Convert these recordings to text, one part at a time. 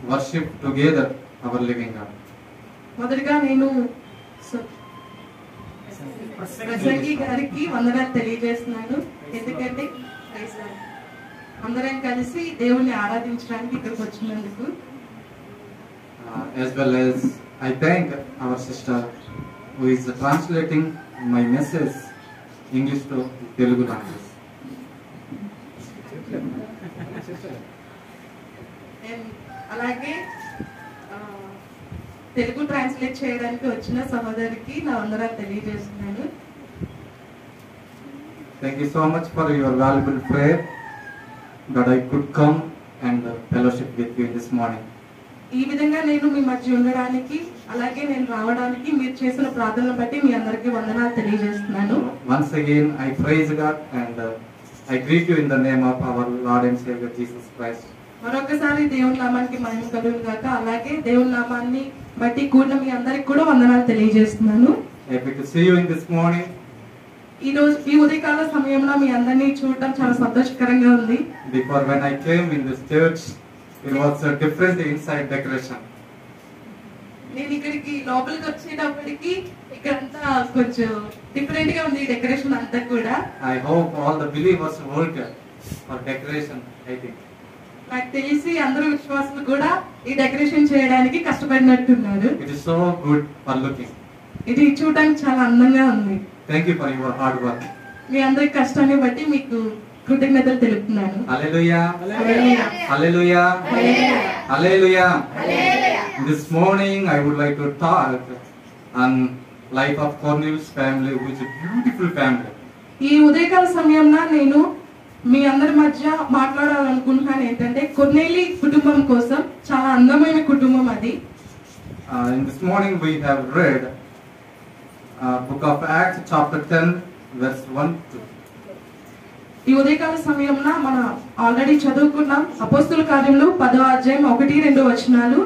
worship together our living God. మొదటగా నేను ప్రసంగి గారికి వందనాలు తెలియజేస్తున్నాను. ఎందుకంటే అందరం కలిసి దేవుని ఆరాధించడానికి ఇక్కడికి వచ్చినందుకు. As well as I thank our sister who is translating my message English to Telugu language. అలాగే తెలుగు ట్రాన్స్లేట్ చేయడానికి వచ్చిన సహోదరికి నా వందనాలు తెలియజేస్తున్నాను. Thank you so much for your valuable prayer that I could come and fellowship with you this morning. ఈ విధంగా నేను మీ మధ్య ఉండడానికి, అలాగే నేను రావడానికి మీరు చేసిన ప్రార్థనను బట్టి మీ అందరికీ వందనాలు తెలియజేస్తున్నాను. Once again I praise God and I greet you in the name of our Lord and Savior Jesus Christ. మరొకసారి దేవుని నామానికి మహిమ కలుగును గాక. అలాగే దేవుని నామాన్ని బట్టి కూడిన మీ అందరికి కూడా వందనాలు తెలియజేస్తున్నాను. Happy to see you in this morning. ఈ రోజు ఈ ఉదయకాల సమయంలో మీ అందరినీ చూడటం చాలా సంతోషకరంగా ఉంది. Before when I came in this church, it was a different inside decoration. నేను ఇక్కడికి లోపలికి వచ్చేటప్పటికి ఇక్కడంతా కొంచెం డిఫరెంట్ గా ఉంది డెకరేషన్ అంతా కూడా. I hope all the believers work for decoration. I think. నాకు తెలిసి అందరూ విశ్వాసులు కూడా ఈ డెకరేషన్ చేయడానికి కష్టపడినట్టున్నారు. It is so good for looking. ఇది చూడడానికి చాలా అందంగా ఉంది. Thank you for your hard work. మీ అందరి కష్టాన్ని బట్టి మీకు కృతజ్ఞతలు తెలుపుతున్నాను. Hallelujah. Hallelujah. Hallelujah. Hallelujah. Hallelujah. This morning I would like to talk on life of Cornelius family, which is a beautiful family. ఈ ఉదయకాల సమయంలో నేను మీ అందరి మధ్య మాట్లాడాలనుకుంటున్నాను ఏంటంటే కొర్నేలి కుటుంబం కోసం చాలా అందమైన కుటుంబం అది. In this morning we have read book of Acts chapter 10 verse 1-2. ఈ ఉదయకాల సమయంలో మనం ఆల్రెడీ చదువుకున్నాం అపోస్తుల కార్యములు 10వ అధ్యాయం 1-2 వచనాలు.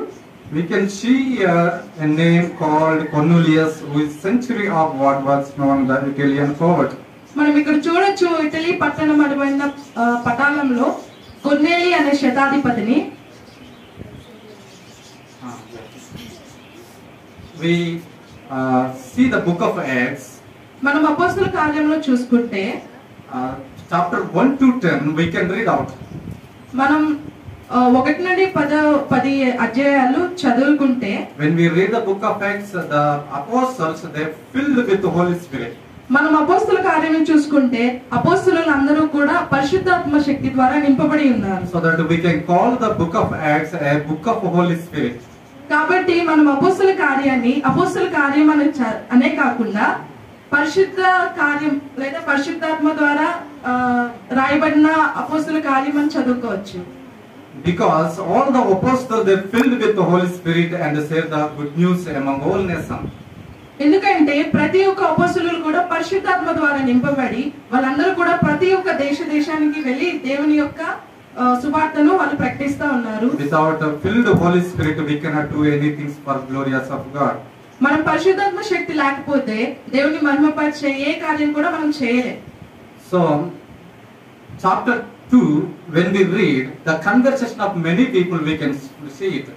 We can see here a name called Cornelius, who is century of what was known the Italian poet. మనం ఇక్కడ చూడొచ్చు ఇటలీ పట్టణం అడిగిన పటాలంలో కొర్నేలి అనే శతాధిపతిని. We see the book of Acts. మనం అపోస్తుల కార్యంలో చూసుకుంటే chapter 1-10 we can read out. మనం 1 నుండి 10 అధ్యాయాలు చదువుకుంటే When we read the book of Acts, the apostles they filled with the Holy Spirit. మనం అపోస్తుల కార్యం చూసుకుంటే అపోస్తులు అందరూ కూడా పరిశుద్ధాత్మ శక్తి ద్వారా నింపబడి ఉన్నారు. So that we can call the book of Acts a book of Holy Spirit. కాబట్టి మనం అపోస్తుల కార్యం అనే కాకుండా పరిశుద్ధ కార్యం లేదా పరిశుద్ధాత్మ ద్వారా రాయబడిన అపోస్తుల కార్యం అని చదువుకోవచ్చు. Because all the apostles they filled with the Holy Spirit and shared the good news among all nations. ఎందుకంటే ప్రతి ఒక్క అపోస్తులు కూడా పరిశుద్ధాత్మ ద్వారా నింపబడి వాళ్ళందరూ కూడా ప్రతి ఒక్క దేశానికి వెళ్ళి దేవుని యొక్క సువార్తను వాళ్ళు ప్రకటిస్తా ఉన్నారు. Without a filled Holy Spirit we cannot do anything for glorious of God. మనం పరిశుద్ధాత్మ శక్తి లేకపోతే దేవుని మహిమపరిచే ఏ కార్యం కూడా మనం చేయలేం. So chapter 2 when we read the conversation of many people we can see it.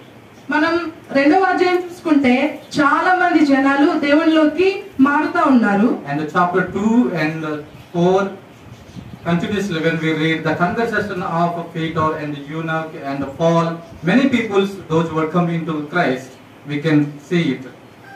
మనం 2వ అధ్యాయం చూసుకుంటే చాలా మంది జనాలు దేవునిలోకి మారుతా ఉన్నారు. And chapter 2 and 4 continuously when we read the conversation of Peter and the eunuch and Paul, many people those who are coming to Christ, we can see it.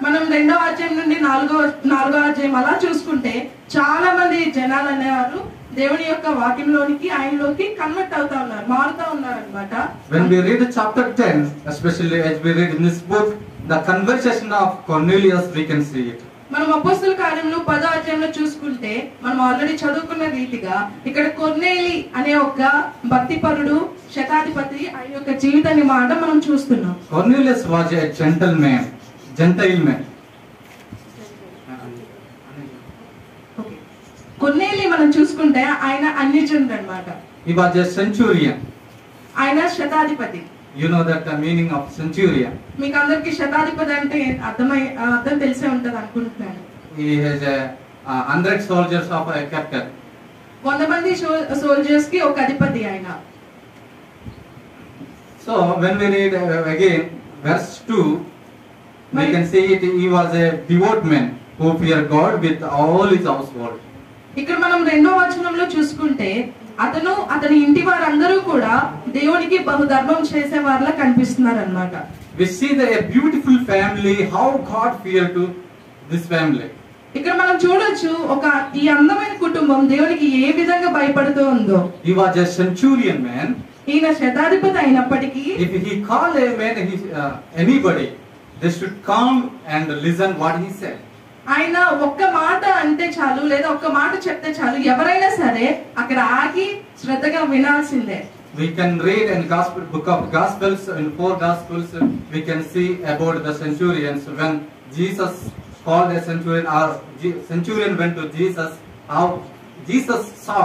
మనం 2వ అధ్యాయం నుండి 4వ అధ్యాయం అలా చూసుకుంటే చాలా మంది జనాలు అనేవారు దేవుని యొక్క వాక్యంలోనికి ఆయనలోకి కన్వర్ట్ అవుతా ఉన్నారు, మారుతా ఉన్నారు అన్నమాట. When we read chapter 10, especially as we read in this book, the conversation of Cornelius, we can see it. మనం అపోస్తుల కార్యములు 10వ అధ్యాయంలో చూసుకుంటే మనం ఆల్రెడీ చదువుకున్న రీతిగా ఇక్కడ కొర్నేలి అనే ఒక భక్తిపరుడు శతాధిపతి ఆయన యొక్క జీవితాన్ని మారడం మనం చూస్తున్నాం. Cornelius was a gentile man. కొర్నేలి మనం చూసుకుంటే ఆయన అన్యజనుడు అన్నమాట. He was a centurion. ఆయన శతాధిపతి. You know that the meaning of centurion. మీకు అందరికి శతాధిపతి అంటే అర్థం తెలిసే ఉంటది అనుకుంటున్నాను. He has a 100 soldiers of a captain. 100 మంది సోల్జర్స్ కి ఒక అధిపతి ఆయన. So when we read again verse 2, we can see it. He was a devout man who feared God with all his household. ఇక్కడ మనం రెండో వచనంలో చూసుకుంటే అతని ఇంటి వారందరూ కూడా దేవునికి బహుధర్మం చేసే వారిలా కనిపిస్తున్నారు అన్నమాట. We see a beautiful family, how God feared to this family. ఇక్కడ మనం చూడొచ్చు ఈ అందమైన కుటుంబం దేవునికి ఏ విధంగా భయపడుతూ ఉందో. He was a centurion man. ఈయన శతాధిపతి అయినప్పటికీ If he called a man, anybody, they should come and listen what he said. ఆయన ఒక్క మాట అంటే చాలు, లేదా ఒక్క మాట చెప్తే చాలు, ఎవరైనా సరే అక్కడ ఆగి శ్రద్ధగా వినాల్సిందే. We can read in book of Gospels, in 4 Gospels, we can see about the centurions. When Jesus called a centurion, or centurion went to Jesus, how Jesus saw.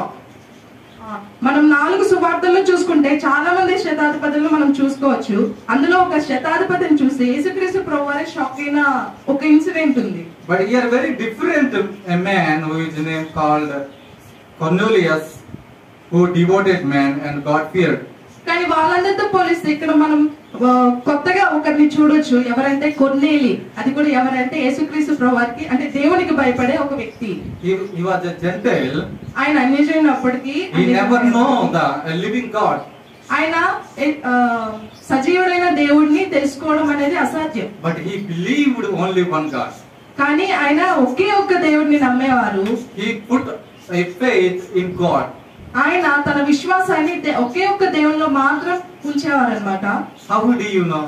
మనం 4 సువార్తల్లో చూసుకుంటే చాలా మంది శతాధిపతులను మనం చూసుకోవచ్చు. అందులో ఒక శతాధిపతిని చూసి యేసుక్రీస్తు ప్రభువారే షాక్ అయిన ఒక ఇన్సిడెంట్ ఉంది. But here very different, a man who is named called Cornelius, who devoted man and God feared. కానీ వాళ్ళందరితో పోలిస్తే ఇక్కడ మనం కొత్తగా ఒకరిని చూడొచ్చు. ఎవరంటే కొర్నేలి. అది కూడా ఎవరంటే యేసుక్రీస్తు ప్రభువారికి అంటే దేవునికి భయపడే ఒక వ్యక్తి. He was a Gentile. ఆయన అన్యజనుడప్పటికీ he never know the living God. ఆయన సజీవుడైన దేవుడిని తెలుసుకోవడం అనేది అసాధ్యం. But he believed only one God. కానీ ఆయన ఒకే ఒక్క దేవుడిని నమ్మేవారు. He put a faith in God. ఆయన తన విశ్వాసాన్ని ఒకే ఒక్క దేవునిలో మాత్రం ఉంచేవారు అన్నమాట. How do you know?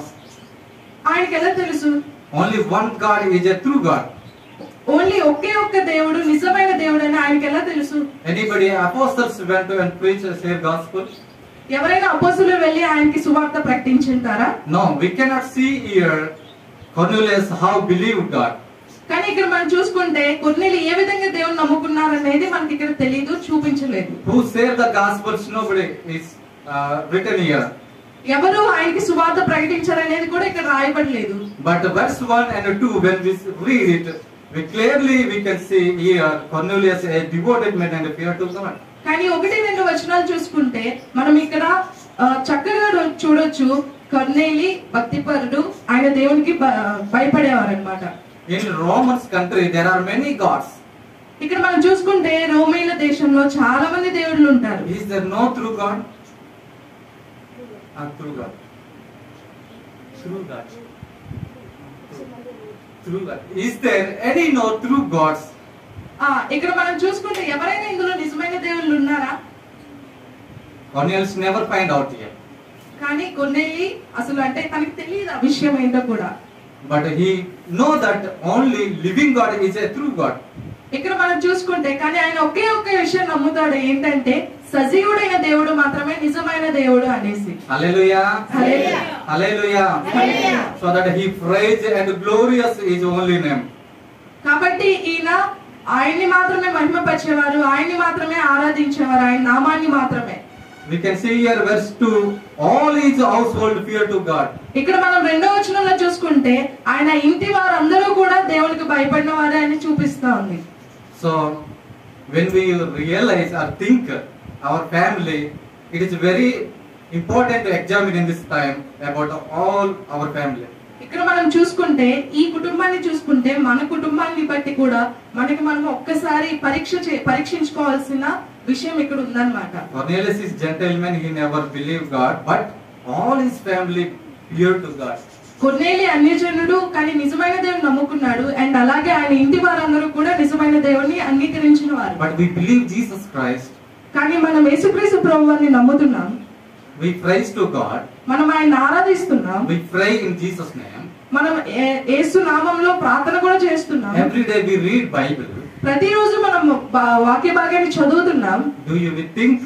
ఆయనకి ఎలా తెలుసు? Only one God is a true God. Only ఒకే ఒక్క దేవుడు నిజమైన దేవుడు అని ఆయనకి ఎలా తెలుసు? Anybody apostles went to and preach their gospel? ఎవరైనా అపోస్తలులు వెళ్ళి ఆయనకి సువార్త ప్రకటించారా? No, we cannot see here Cornelius how believed God. కానీ ఇక్కడ మనం చూసుకుంటే కొర్నేలి ఏ విధంగా దేవుని నమ్ముకున్నారు అనేది మనకి ఇక్కడ తెలియదు, చూపించలేదు. Who share the gospels? Nobody is written here. ఎవరు ఆయనకి సువార్త ప్రకటించారనేది కూడా ఇక్కడ రాయబడలేదు. But verse 1 and 2, when we read it, we can see here Cornelius a devoted man and fear to God. కానీ 1-2 వచనాలు చూసుకుంటే మనం ఇక్కడ చక్కగా చూడొచ్చు. కొర్నేలి భక్తిపరుడు, ఆయన దేవునికి భయపడేవారు అన్నమాట. In Romans country there are many gods. ఇక్కడ మనం చూసుకుంటే రోమేల దేశంలో చాలా మంది దేవుళ్ళు ఉంటారు. Is there no true God? True God. True God. True God. Is there any no true gods? ఇక్కడ మనం చూసుకుంటే ఎవరైనా ఇందులో నిజమైన దేవుళ్ళు ఉన్నారా? Cornelius never find out here. కానీ కొర్నేలి అసలు అంటే తనకి తెలియదు ఆ విషయం ఏంటో కూడా. But he know that only living God is a true God. ఇక్కడ మనం చూసుకుంటే కానీ ఆయన ఒకే ఒక్క విషయం నమ్ముతాడు, ఏంటంటే సజీవుడైన దేవుడు మాత్రమే నిజమైన దేవుడు అనేసి. Hallelujah. Hallelujah. Hallelujah. Hallelujah. So that he praise and glorious is only name. కాబట్టి ఈయన ఆయన్ని మాత్రమే మహిమపరిచేవారు, ఆయన్ని మాత్రమే ఆరాధించేవారు, ఆయన నామాన్ని మాత్రమే. We can see here verse 2, all his household fear to God. ఇక్కడ మనం 2వ వచనంలో చూసుకుంటే ఆయన ఇంటి వారందరూ కూడా దేవునికి భయపడిన వారే అని చూపిస్తా ఉంది. So when we realize or think our family, it is very important to examine in this time about all our family. ఇక్కడ మనం చూసుకుంటే ఈ కుటుంబాన్ని చూసుకుంటే మన కుటుంబాన్ని బట్టి కూడా మనం ఒక్కసారి పరీక్షించుకోవాల్సిన విషయం ఇక్కడ ఉందన్నమాట. Cornelius is gentleman, he never believed God, but all his family fear to God. కొర్నేలి అన్యజనుడు కానీ నిజమైన దేవుని నమ్ముకున్నాడు, అండ్ అలాగే ఆయన ఇంటి వారందరూ కూడా నిజమైన దేవుని అంగీకరించిన వారు. But we believe Jesus Christ. కానీ మనం యేసుక్రీస్తు ప్రభువుని నమ్ముతున్నాం. We praise to God. మనం ఆయన్ని ఆరాధిస్తున్నాం. We pray in Jesus name. మనం యేసు నామములో ప్రార్థన కూడా చేస్తున్నాం. Every day we read Bible. ప్రతిరోజు మనం వాక్య భాగాన్ని చదువుతున్నాం. Do you think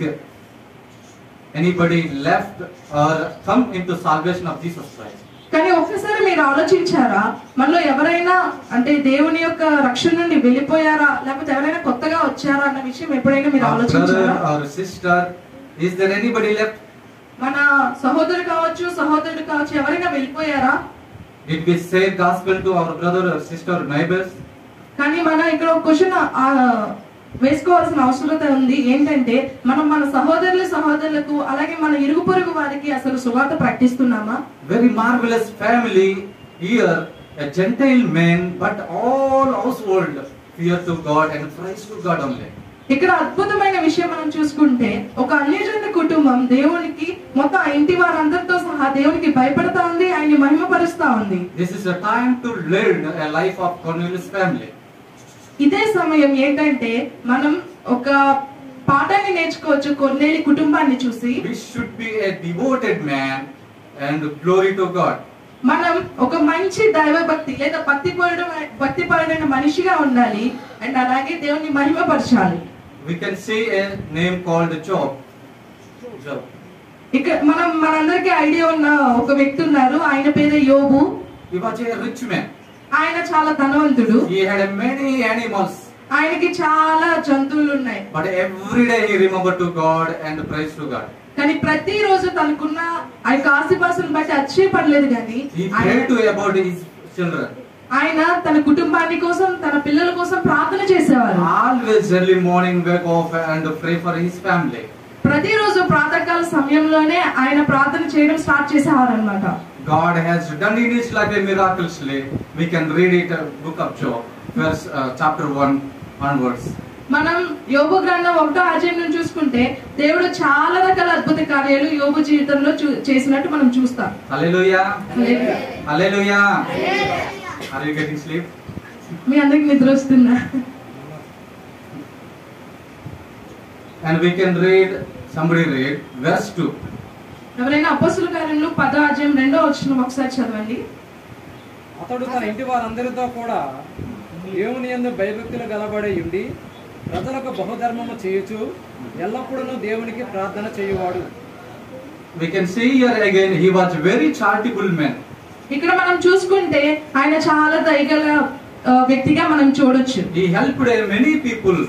anybody left or come into salvation of Jesus Christ? కానీ ఒక్కసారి మీరు ఆలోచించారా, మనలో ఎవరైనా అంటే దేవుని యొక్క రక్షణ నుండి వెళ్ళిపోయారా, లేకపోతే ఎవరైనా కొత్తగా వచ్చారా అన్న విషయం ఎప్పుడైనా మీరు ఆలోచించారా? Brother or sister, is there anybody left? మన సహోదరుడు కావచ్చు ఎవరైనా వెళ్ళిపోయారా? Did we say gospel to our brother or sister or neighbors? కానీ మన ఇక్కడ ఒక క్వశ్చన్ వేసుకోవాల్సిన అవసరత ఉంది. ఏంటంటే మనం మన సహోదరులకు అలాగే మన ఇరుగు పొరుగు వారికి అసలు సువార్త ప్రకటిస్తున్నామా? Very marvelous family here, a Gentile man, but all household fear to God and praise to God only. ఇక్కడ అద్భుతమైన విషయం మనం చూసుకుంటే ఒక అన్యజన కుటుంబం దేవునికి మొత్తం ఆ ఇంటి వారందరితో సహా దేవునికి భయపడతా ఉంది, ఆయన్ని మహిమపరుస్తా ఉంది. This is a time to learn a life of Cornelius family. ఇదే సమయం ఏంటంటే మనం ఒక పాఠాన్ని నేర్చుకోవచ్చు కొర్నేలి కుటుంబాన్ని చూసి. We should be a devoted man and glory to God. మనం ఒక మంచి దైవభక్తి లేదా భక్తిపరుడైన మనిషిగా ఉండాలి అండ్ అలాగే దేవుని మహిమపరచాలి. We can see a name called Job. ఇక్కడ మనందరికీ ఐడియా ఉన్న ఒక వ్యక్తి ఉన్నారు, ఆయన పేరే యోబు. He was a rich man. ఆయన చాలా ధనవంతుడు. He had many animals. ఆయనకి చాలా జంతువులు ఉన్నాయి. But every day he remembered to God and praised to God. కానీ ప్రతిరోజు తనకున్న ఆ ఆస్తిపాస్తులను బట్టి అచ్చేపడలేదు కానీ He prayed to about his children. ఆయన తన కుటుంబాన్ని కోసం తన పిల్లల కోసం ప్రార్థన చేసేవారు. Always early morning wake up and pray for his family. ప్రతిరోజు ప్రాతకాల సమయంలోనే ఆయన ప్రార్థన చేయడం స్టార్ట్ చేసేవారు అన్నమాట. God has done in his life a miraculously. We can read it book of Job, verse chapter 1 onwards. మనం యోబు గ్రంథం 1వ అధ్యాయం నుంచి చూసుకుంటే దేవుడు చాలా రకాల అద్భుత కార్యాలు యోబు జీవితంలో చేసినట్టు మనం చూస్తాం. Hallelujah. Hallelujah. Are you getting sleep? మీ అందరికి నిద్ర వస్తుందా? And we can read, somebody read verse 2. ఎవరైనా అపొస్తలుల కార్యములు 10వ అధ్యాయం 2వ వచనం ఒకసారి చదవండి. అతడు తన ఇంటి వారందరితో కూడా దేవుని యందు భయభక్తులు గలబడి ఉండి ప్రజలకు బహుధర్మము చేయుచు ఎల్లప్పుడూ దేవునికి ప్రార్థన చేయువాడు. We can see here again he was very charitable man. ఇక్కడ మనం చూసుకుంటే ఆయన చాలా దయగల వ్యక్తిగా మనం చూడొచ్చు. He helped many people.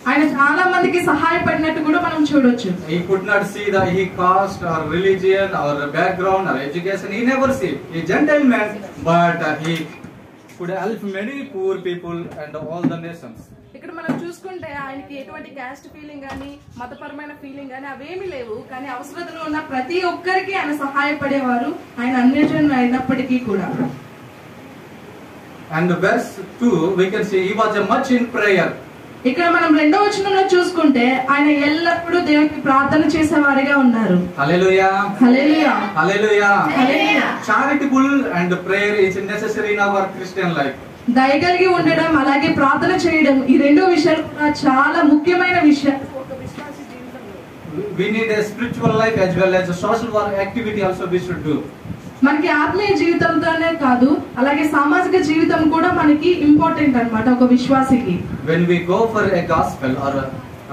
ఆయన చాలా మందికి సహాయపడినట్టు కూడా మనం చూడొచ్చు. He could not see the he caste or religion or background or education. He never see. He gentleman, but he could help many poor people and all the nations. ఇక్కడ మనం చూసుకుంటే ఆయనకి ఎటువంటి క్యాస్ట్ ఫీలింగ్ గానీ మతపరమైన feeling గానీ అవేమీ లేవు. కానీ అవసరతలో ఉన్న ప్రతి ఒక్కరికి ఆయన సహాయపడేవారు, ఆయన అన్యజనుడు అయినప్పటికీ కూడా. And verse 2 we can see he was much in prayer. ఇక్కడ మనం 2వ వచనంలో చూసుకుంటే ఆయన ఎల్లప్పుడూ దేవునికి ప్రార్థన చేసేవారిగా ఉన్నారు. Hallelujah. Hallelujah. Hallelujah. Hallelujah. Charitable and prayer is necessary in our Christian life. దయగలిగి ఉండడం అలాగే ప్రార్థన చేయడం ఈ రెండు విషయాలు కూడా చాలా ముఖ్యమైన విషయాలు ఒక విశ్వాసి జీవితంలో. We need a spiritual life as well as a social work activity also we should do. మనకి ఆత్మీయ జీవితంతోనే కాదు అలాగే సామాజిక జీవితం కూడా మనకి ఇంపార్టెంట్ అన్నమాట ఒక విశ్వాసికి. When we go for a gospel or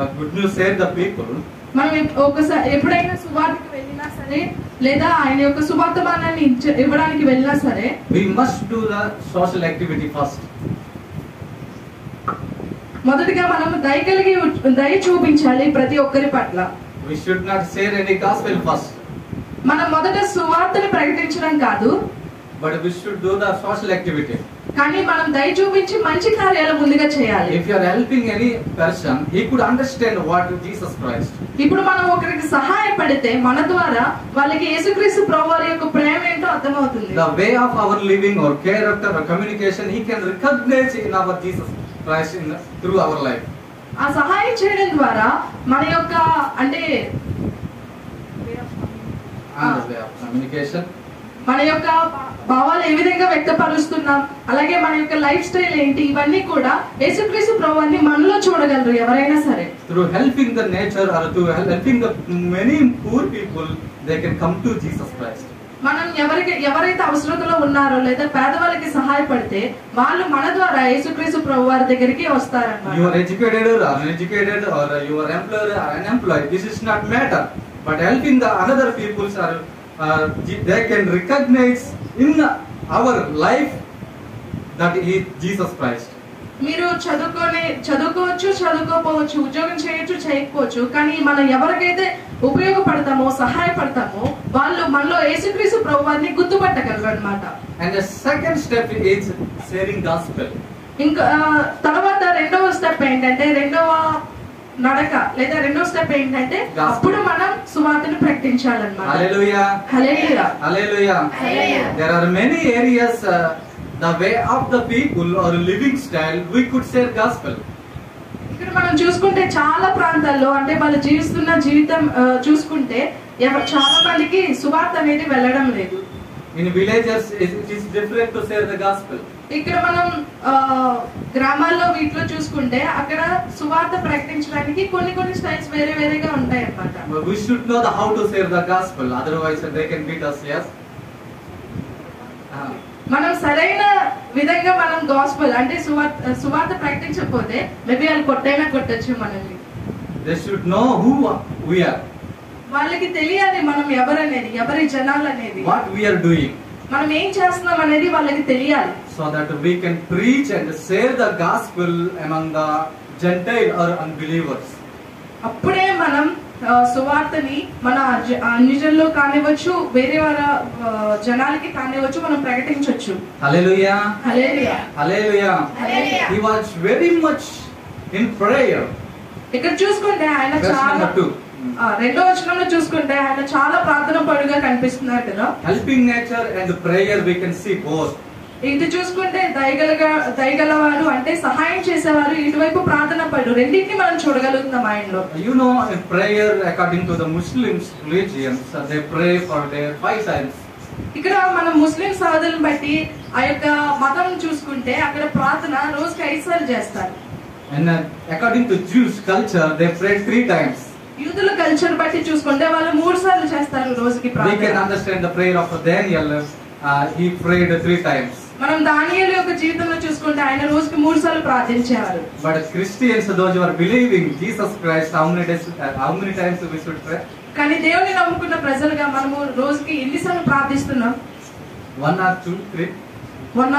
a good news share the people, మనం ఒకసారి ఎప్పుడైనా సువార్తకి వెళ్ళినా సరే లేదా ఆయన యొక్క సువార్తమానాన్ని ఇవ్వడానికి వెళ్ళినా సరే we must do the social activity first. మొదటిగా మనం దయ చూపించాలి ప్రతి ఒక్కరి పట్ల. We should not share any gospel first. మనం మొదట సువార్తను ప్రకటించడం కాదు, but we should do the social activity. కానీ మనం దయ చూపించి మంచి కార్యాలు ముందుగా చేయాలి. If you are helping any person, he could understand what Jesus Christ. ఇప్పుడు మనం ఒకరికి సహాయపడితే మన ద్వారా వాళ్ళకి యేసుక్రీస్తు ప్రభువారి యొక్క ప్రేమ ఏంటో అర్థమవుతుంది. The way of our living or character or communication, he can recognize in our Jesus Christ through our life. ఆ సహాయం చేయడం ద్వారా మన యొక్క అంటే Way of communication, మన యొక్క భావాలు ఏ విధంగా వ్యక్తపరుస్తున్నాం అలాగే మన యొక్క లైఫ్ స్టైల్ ఏంటి ఇవన్నీ కూడా యేసుక్రీస్తు ప్రభువుని మనలో చూడగలరు ఎవరైనా సరే. through helping the nature or through helping the many poor people, they can come to Jesus Christ. మనం ఎవరైతే అవసరతలో ఉన్నారో లేదా పేదవాళ్ళకి సహాయపడితే వాళ్ళు మన ద్వారా యేసుక్రీస్తు ప్రభువారి దగ్గరికి వస్తారన్నమాట. You are educated or uneducated or you are employed or unemployed, this is not matter, but helping the another peoples are they can recognize in our life that he is Jesus Christ. మీరు చదువుకోవచ్చు చదువుకోపోవచ్చు ఉద్యోగం చేయొచ్చు చేయకపోవచ్చు కానీ మనం ఎవరికైతే ఉపయోగపడతామో సహాయపడతామో వాళ్ళు మనలో యేసుక్రీస్తు ప్రభువారిని గుర్తుపట్టగలరు అన్నమాట. And the second step is sharing gospel. ఇంకా తర్వాత రెండవ స్టెప్ ఏంటంటే, రెండవ నడక లేదా రెండవ స్టెప్ ఏంటంటే, అప్పుడు మనం సువార్తను ప్రకటించాలన్నమాట. Hallelujah. Hallelujah. Hallelujah. There are many areas, the way of the people or living style, we could say gospel. ఇక్కడ మనం చూసుకుంటే చాలా ప్రాంతాల్లో అంటే వాళ్ళు జీవిస్తున్న జీవితం చూసుకుంటే చాలా మందికి సువార్త అనేది వెళ్ళడం లేదు. In villages it is different to share the gospel. ఇక్కడ మనం గ్రామాల్లో వీటిలో చూసుకుంటే అక్కడ సువార్త ప్రకటించడానికి కొన్ని స్టైల్స్ వేరేగా ఉంటాయి అన్నమాట. We should know how to share the gospel, otherwise they can beat us. Yes. మనం సరైన విధంగా మనం గాస్పెల్ అంటే సువార్త ప్రకటించకపోతే మేబీ వాళ్ళు కొట్టొచ్చు మనల్ని. They should know who we are. వాళ్ళకి తెలియాలి మనం ఎవరనేది, ఎవరి జనాలు అనేది, what we are doing, మనం ఏం చేస్తున్నాం అనేది వాళ్ళకి తెలియాలి. So that we can preach and share the gospel among the Gentile or unbelievers. అప్పుడే మనం సువార్తని మన అన్యజనుల్లో కానివచ్చు, వేరే వారి జనాలకి కానివచ్చు మనం ప్రకటించవచ్చు. Hallelujah. Hallelujah. Hallelujah. He was very much in prayer. ఇక్కడ చూసుకుంటే ఆయన చాలా రెండో వచనంలో చూసుకుంటే ఆయన చాలా ప్రార్థన పరుడుగా కనిపిస్తున్నారు కదా. Helping nature and prayer we can see both. ఇటు చూసుకుంటే దయగలవాడు అంటే సహాయం చేసేవారు, ఇటువైపు ప్రార్థన పడు, రెండింటిని మనం చూడగలుగుతున్నాం ఆయనలో. You know, in prayer according to the Muslims religions, they pray for their 5 times. ఇక్కడ మనం ముస్లిం సోదరులను బట్టి ఆ యొక్క మతం చూసుకుంటే అక్కడ ప్రార్థన రోజుకి 5 సార్లు చేస్తారు. And according to Jewish culture, they pray 3 times. యూదుల కల్చర్ బట్టి చూసుకుంటే వాళ్ళు 3 సార్లు చేస్తారు రోజుకి ప్రార్థన. We can understand the prayer of Daniel. He prayed 3 times. మనం దానియేలు యొక్క జీవితంలో చూసుకుంటే ఆయన రోజుకి 3 సార్లు ప్రార్థించేవారు. But Christians, those who are believing Jesus Christ, how many times we should pray? కానీ దేవుని నమ్ముకున్న ప్రజలుగా మనము రోజుకి ఎన్నిసార్లు ప్రార్థిస్తున్నాం? 1 or 2, 3. 1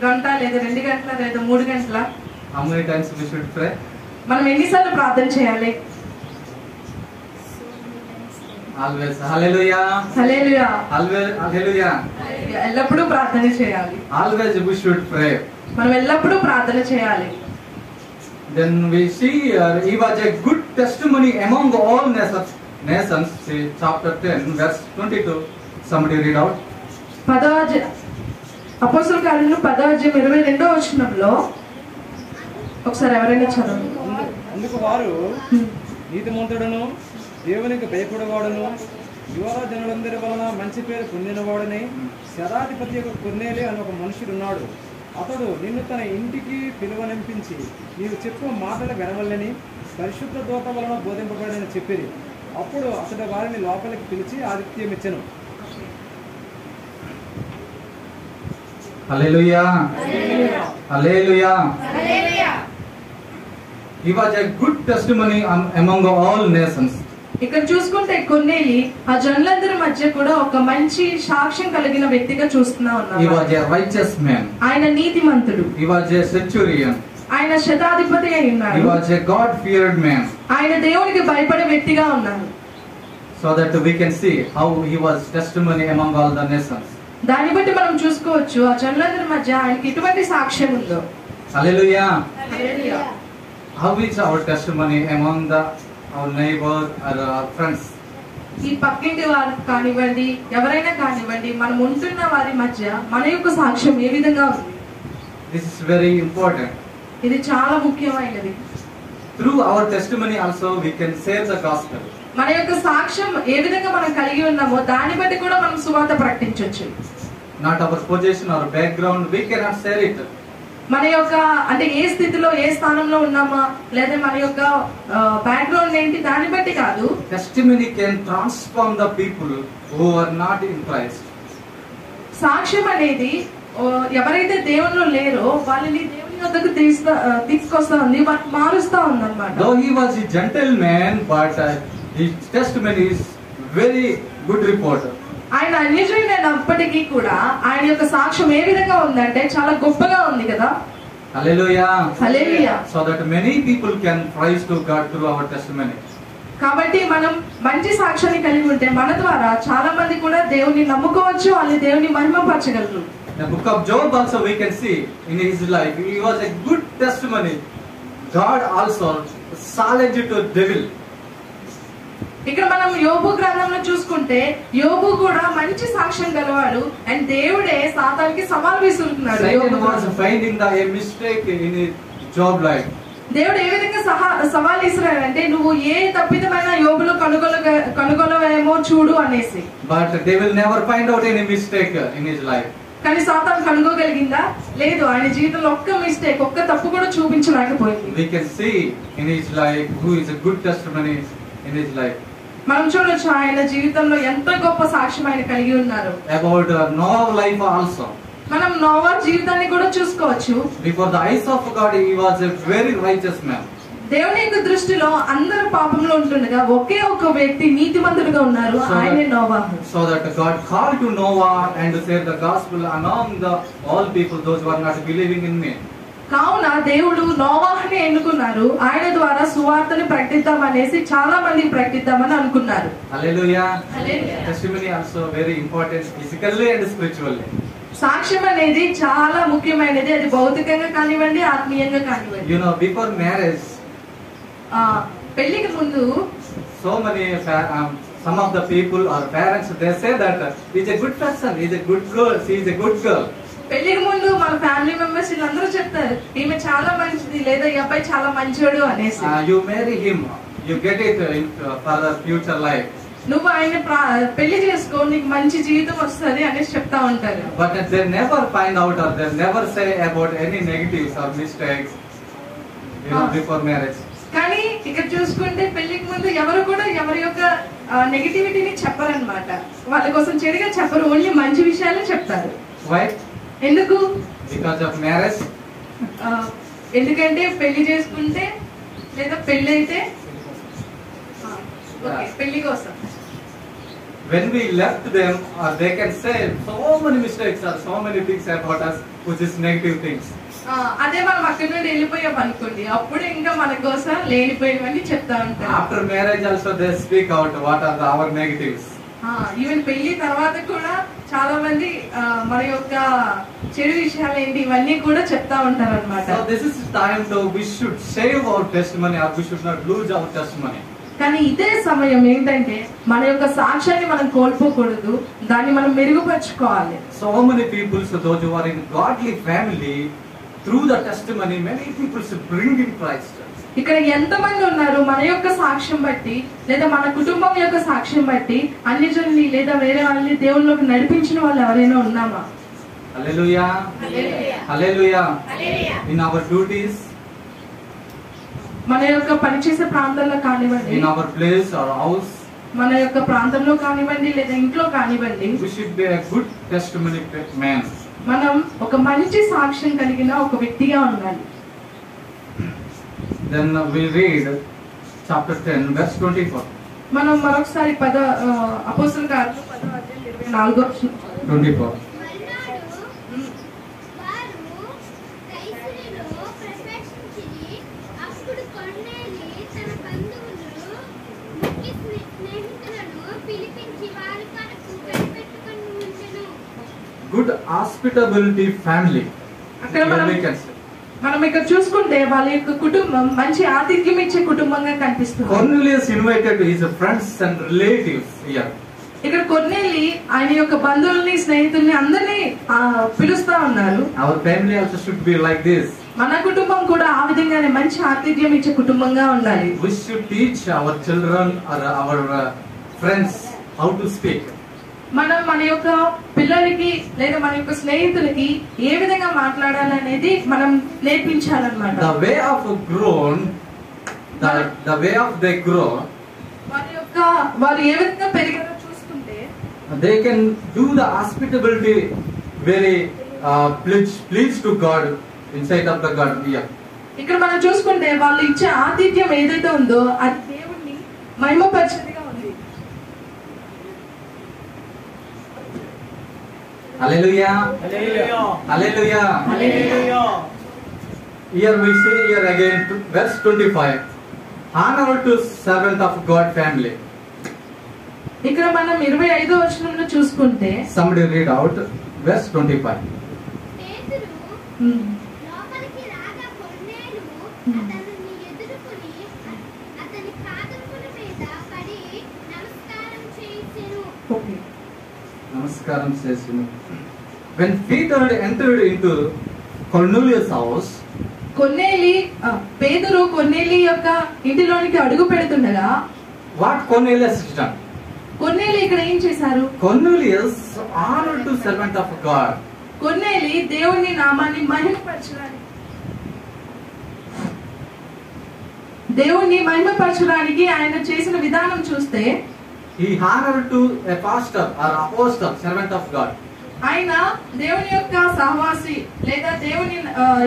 గంట లేదా 2 గంటల లేదా 3 గంటల? How many times we should pray? మనం ఎన్నిసార్లు ప్రార్థన చేయాలి? Always. Hallelujah. హల్లెలూయా. Hallelujah. ఎల్లప్పుడూ ప్రార్థన చేయాలి. Always we should pray. మనం ఎల్లప్పుడూ ప్రార్థన చేయాలి. Then we see he was a good testimony among all nations. See, chapter 10 verse 22. Somebody read out. అపోస్తలుల కార్యములు 10:22వ వచనంలో ఒకసారి ఎవరైనా చదవండి. అందుకు వారు నీతిమంతుడును దేవునికి భయపడేవాడును యువర జనులందరి వలన మంచి పేరు పొందినవాడని శతాధిపతి యొక్క కొర్నేలి అని ఒక మనుషుడున్నాడు. అతడు నిన్ను తన ఇంటికి పిలువనింపించి నీవు చెప్పు మాటలు వినవల్లని పరిశుద్ధ దూత వలన బోధింపబడని చెప్పిరి. అప్పుడు అతడు వారిని లోపలికి పిలిచి ఆతిథ్యం ఇచ్చెను. Hallelujah. Hallelujah. He was a good testimony among all nations. ఇక్కడ చూసుకుంటే కొర్నేలి ఆ జనులందరి మధ్య కూడా ఒక మంచి సాక్ష్యం కలిగిన వ్యక్తిగా చూస్తున్నా ఉన్నాం. He was a righteous man. ఆయన నీతిమంతుడు. He was a centurion. ఆయన శతాధిపతి అయి ఉన్నాడు. He was a God-feared man. ఆయన దేవునికి భయపడే వ్యక్తిగా ఉన్నాడు. So that we can see how he was testimony among all the nations. దాన్ని బట్టి మనం చూసుకోవచ్చు ఆ జనులందరి మధ్య ఆయనకి ఎటువంటి సాక్ష్యం ఉందో. Hallelujah. Hallelujah. How is our testimony among our neighbor or our friends? ఈ పక్కింటి వారు కానివ్వండి, ఎవరైనా కానివ్వండి, మనం ఉంటున్న వారి మధ్య మన యొక్క సాక్ష్యం ఏ విధంగా ఉంది? This is very important. ఇది చాలా ముఖ్యమైనది. Through our testimony also we can share the gospel. మన యొక్క సాక్ష్యం ఏ విధంగా మనం కలిగి ఉన్నామో దాన్ని బట్టి కూడా మనం సువార్త ప్రకటించవచ్చు. Not our position or background, we cannot share it. మన యొక్క అంటే ఏ స్థితిలో ఏ స్థానంలో ఉన్నామా లేదా మన యొక్క బ్యాక్గ్రౌండ్ ఏంటి దాన్ని బట్టి కాదు. Testimony can transform the people who are not in Christ. సాక్ష్యం అనేది ఎవరైతే దేవునిలో లేరో వాళ్ళని దేవుని వద్దకు తీసుకొస్తా ఉంది, వాటిని మారుస్తా ఉంది అన్నమాట. Though he was a gentleman, but his testimony is very good report. ఆయన అన్యజనుడైనప్పటికీ కూడా ఆయన యొక్క సాక్ష్యం ఏ విధంగా ఉందంటే చాలా గొప్పగా ఉంది కదా. Hallelujah. Hallelujah. So that many people can praise to God through our testimony. కాబట్టి మనం మంచి సాక్ష్యాన్ని కలిగి ఉంటే మన ద్వారా చాలా మంది కూడా దేవుని నమ్ముకోవచ్చు, అని దేవుని మహిమపరచగలరు. The book of Job also we can see in his life. He was a good testimony. God also challenged to devil. ఇక్కడ మనం యోబు గ్రంథంలో చూసుకుంటే యోబు కూడా మంచి సాక్ష్యం గలవాడు, అండ్ దేవుడే సాతానికి సవాల్ విసురుతున్నాడు. Satan was finding a mistake in his Job life. దేవుడు ఏ విధంగా సవాల్ ఇస్తున్నాడంటే నువ్వు ఏ తప్పిదమైన యోబులో కనుగొనవేమో చూడు అనేసి. But they will never find out any mistake in his life. కానీ సాతాను కనుగోగలిగిందా? లేదు. ఆయన జీవితంలో ఒక్క మిస్టేక్, ఒక్క తప్పు కూడా చూపించలేకపోయింది. We can see in his life who is a good testimony in his life. మనం చూడొచ్చు ఆయన జీవితంలో ఎంత గొప్ప సాక్ష్యం ఆయన కలిగి ఉన్నారు. About Noah's life also. మనం నోవా జీవితాన్ని కూడా చూసుకోవచ్చు. Before the eyes of God, he was a very righteous man. దేవుని యొక్క దృష్టిలో అందరూ పాపంలో ఉంటుండగా ఒకే ఒక వ్యక్తి నీతిమంతుడిగా ఉన్నారు, ఆయనే నోవాహు. So that God called to Noah and share the gospel among the all people, those who are not believing in me. కావున దేవుడు నోవాహుని ఎన్నుకున్నారు, ఆయన ద్వారా సువార్తని ప్రకటిద్దాం అనేసి చాలా మందికి ప్రకటిద్దామని అనుకున్నారు. Hallelujah. Hallelujah. Testimony also very important physically and spiritually. సాక్ష్యం అనేది చాలా ముఖ్యమైనది, అది భౌతికంగా కానివ్వండి, ఆత్మీయంగా కానివ్వండి. You know, before marriage, పెళ్లికి ముందు so many some of the people or parents, they say that he's a good person, he's a good girl, she is a good girl. పెళ్లికి ముందు మన ఫ్యామిలీ మెంబర్స్ వీళ్ళందరూ చెప్తారు ఈమె చాలా మంచిది లేదా ఈ అబ్బాయి చాలా మంచోడు అనేసి. You marry him, you get it for the future life. నువ్వు ఆయన పెళ్లి చేసుకో, నీకు మంచి జీవితం వస్తుంది అనేసి చెప్తా ఉంటారు. But they never find out or they never say about any negatives or mistakes, you know, before marriage. కానీ ఇక్కడ చూసుకుంటే పెళ్లికి ముందు ఎవరు కూడా ఎవరి యొక్క నెగటివిటీని చెప్పరన్నమాట. వాళ్ళ కోసం చెడుగా చెప్పరు, ఓన్లీ మంచి విషయాలే చెప్తారు. Why? ఎందుకు? Because of marriage. ఎందుకంటే పెళ్లి చేసుకుంటే లేదా పెళ్లి అయితే పెళ్లి కోసం. When we left them, they can say so many mistakes or so many things about us, which is negative things. అదే మనం అక్కడి నుండి వెళ్ళిపోయాం అనుకోండి, అప్పుడు ఇంకా మన కోసం లేనిపోయినవన్నీ చెప్తా ఉంటారు. After marriage also they speak out what are our negatives. Even పెళ్లి తర్వాత కూడా చాలా మంది మన యొక్క చెడు విషయాలు ఏంటి ఇవన్నీ కూడా చెప్తా ఉంటారు అన్నమాట. So this is time to we should save our testimony or we should not lose our testimony. కానీ ఇదే సమయం ఏంటంటే మన యొక్క సాక్ష్యాన్ని మనం కోల్పోకూడదు, దాన్ని మనం మెరుగుపరచుకోవాలి. So many people, so those who are in godly family, through the testimony many people should bring in Christ. ఇక్కడ ఎంతమంది ఉన్నారు మన యొక్క సాక్ష్యం బట్టి లేదా మన కుటుంబం యొక్క సాక్ష్యం బట్టి అన్యజనుల్ని లేదా వేరే వాళ్ళని దేవుళ్ళలోకి నడిపించిన వాళ్ళు ఎవరైనా ఉన్నామా? Hallelujah. Hallelujah. In our duties, మన యొక్క పనిచేసే ప్రాంతంలో కానివ్వండి, in our place or house, మన యొక్క ప్రాంతంలో కానివ్వండి లేదా ఇంట్లో కానివ్వండి, we should be a good testimony man. మనం ఒక మంచి సాక్ష్యం కలిగిన ఒక వ్యక్తిగా ఉండాలి. Then we read chapter 10 verse 24. మనం మరొకసారి అపోస్తలుల కార్యాలు 10:24 Good hospitality family. అక్కడ మనం ఇక్కడ చూసుకుంటే వాళ్ళ యొక్క కుటుంబం మంచి ఆతిథ్యం ఇచ్చే కుటుంబంగా కనిపిస్తుంది. Cornelius invited his friends and relatives here. ఇక్కడ కొర్నేలి ఆయన యొక్క బంధువుల్ని స్నేహితుల్ని అందరినీ పిలుస్తా ఉన్నారు. Our family also should be like this. మన కుటుంబం కూడా ఆ విధంగానే మంచి ఆతిథ్యం ఇచ్చే కుటుంబంగా ఉండాలి. We should teach our children or our friends how to speak. మనం మన యొక్క పిల్లలకి లేదా మన యొక్క స్నేహితులకి ఏ విధంగా మాట్లాడాలనేది మనం నేర్పించాలన్నమాట. The way of they grow, వారు ఏ విధంగా పెరిగారో చూసుకుంటే they can do the hospitality very pleased to God inside of the God here. ఇక్కడ మనం చూసుకుంటే వాళ్ళు ఇచ్చే ఆతిథ్యం ఏదైతే ఉందో అది దేవుణ్ణి మహిమపరిచేదిగా ఉంది. Hallelujah. Hallelujah. Hallelujah. Hallelujah. Here we see here again verse 25. honor to servant of God family. ఇక్కడ మనం 25వ వచనంలో చూసుకుంటే Somebody read out verse 25. పేతురు ఉమ్, లోపలికి రాగా కొర్నేలు అతనిని ఎదుర్కొని అతని పాదముల మీద పడి నమస్కారం చేసెను. Okay. Namaskaram says, when Peter entered into Cornelius' house, పేతురు కొర్నేలి యొక్క ఇంటిలోనికి అడుగు పెడుతుండగా what Cornelius done? కొర్నేలి ఇక్కడ ఏం చేశారు? Cornelius honored to servant of God. కొర్నేలి దేవుని నామాన్ని మహిమపరచడానికి ఆయన చేసిన విధానం చూస్తే He honored to a pastor or apostle, servant of God. ఆయన దేవుని యొక్క సహవాసి లేదా దేవుని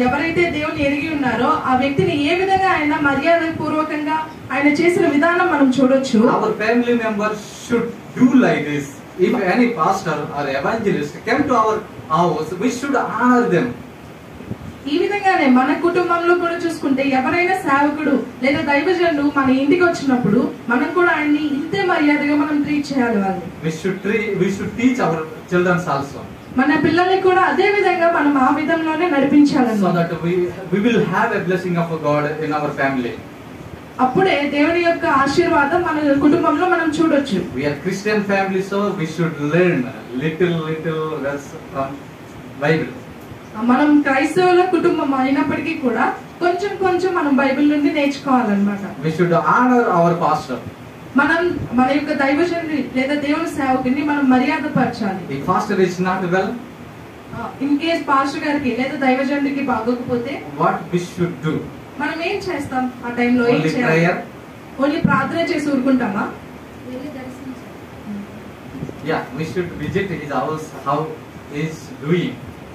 ఎవరైతే దేవుని ఎరిగి ఉన్నారో ఆ వ్యక్తిని ఏ విధంగా ఆయన మర్యాద పూర్వకంగా ఆయన చేసిన విధానం మనం చూడొచ్చు. Our family members should do like this. If any pastor or evangelist came to our house, we should honor them. ఈ విధంగానే మన కుటుంబంలో కూడా చూసుకుంటే ఎవరైనా సేవకుడు లేదా దైవజనుడు మన ఇంటికి వచ్చినప్పుడు మనం కూడా ఆయన్ని ఇంతే మర్యాదగా మనం ట్రీట్ చేయాలి. వాళ్ళు We should teach our children also, మన పిల్లల్ని కూడా అదే విధంగా మనం ఆ విధంలోనే నడిపించాలి. so that we will have a blessing of God in our family. అప్పుడే దేవుని యొక్క ఆశీర్వాదం మన కుటుంబంలో మనం చూడొచ్చు. We are Christian family, so we should learn little verse from Bible. మనం క్రైస్తవుల కుటుంబం అయినప్పటికీ కూడా కొంచెం మనం బైబిల్ నుండి నేర్చుకోవాలన్నమాట. We should honor our pastor. మనం మన యొక్క దైవజనుడి లేదా దేవుని సేవకుని మనం మర్యాద పరచాలి. If pastor is not well, in case pastor గారికి లేదా దైవజనుడికి బాగోకపోతే what we should do? మనం ఏం చేస్తాం? ఆ టైంలో ఏం Only చేయాలి? prayer. ఓన్లీ ప్రార్థన చేసి ఊరుకుంటామా? Yeah, we should visit his house, how he is doing.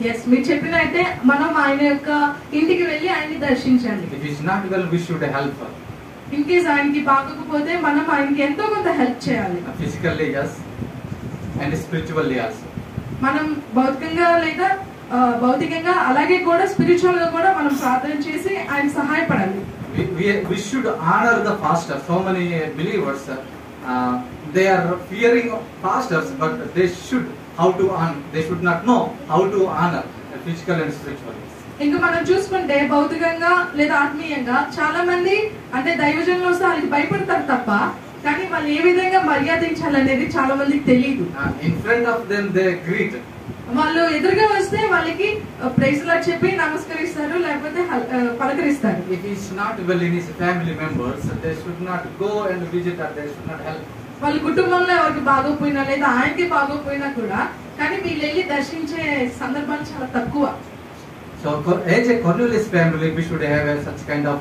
Yes, మీరు చెప్పినట్టే మనం ఆయన యొక్క ఇంటికి వెళ్ళి ఆయన్ని దర్శించాలి. If he is not well, we should help her. In case ఆయనకి బాగోకపోతే మనం ఆయనకి ఎంతో కొంత హెల్ప్ చేయాలి. Physically, yes, and spiritually also. మనం భౌతికంగా లేదా భౌతికంగా అలాగే కూడా స్పిరిచువల్ గా కూడా మనం ప్రార్థన చేసి ఆయన సహాయపడాలి. We should honor the pastor. So many believers, they are fearing pastors, but they should they should not know how to honor physical and spiritual. ఇంకా మనం చూసుకుంటే భౌతికంగా లేదా ఆత్మీయంగా చాలా మంది అంటే దైవజనులు వస్తే వాళ్ళకి భయపడతారు తప్ప కానీ వాళ్ళు ఏ విధంగా మర్యాదించాలనేది చాలా మందికి తెలియదు. In front of them they greet. వాళ్ళు ఎదురుగా వస్తే వాళ్ళకి ప్రైజ్ లా చెప్పి నమస్కరిస్తారు లేకపోతే పలకరిస్తారు. If he is not well in his family members, they should not go and visit or they should not help. వాళ్ళ కుటుంబంలో ఎవరికి బాగోపోయినా లేదా ఆయనకి బాగోపోయినా కూడా కానీ వీళ్ళు వెళ్ళి దర్శించే సందర్భాలు చాలా తక్కువ. So as a Cornelius family, we should have such kind of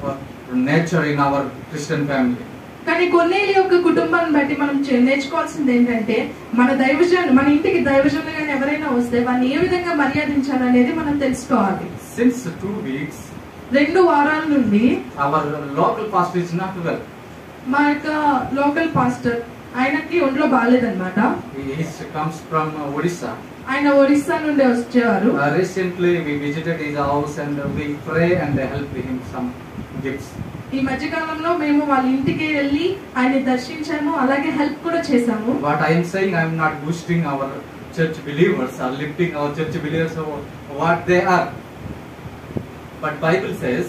nature in our Christian family. కానీ కొన్నేళ్ళ యొక్క కుటుంబాన్ని బట్టి మనం నేర్చుకోవాల్సింది ఏంటంటే మన ఇంటికి దైవజనులు గాని ఎవరైనా వస్తే వాళ్ళని ఏ విధంగా మర్యాదించాలనేది మనం తెలుసుకోవాలి. Since 2 weeks, 2 వారాల నుండి our local pastor is not well. మా యొక్క లోకల్ పాస్టర్ ఆయనకి ఒంట్లో బాగాలేదన్నమాట. He comes from Odisha. ఆయన ఒడిస్సా నుండి వచ్చేవారు. Recently we visited his house and we pray and help him some gifts. ఈ మధ్య కాలంలో మేము వాళ్ళ ఇంటికి వెళ్ళి ఆయన దర్శించాము అలాగే హెల్ప్ కూడా చేశాము. What I am saying, I am not boosting our church believers or lifting our church believers over what they are. But Bible says,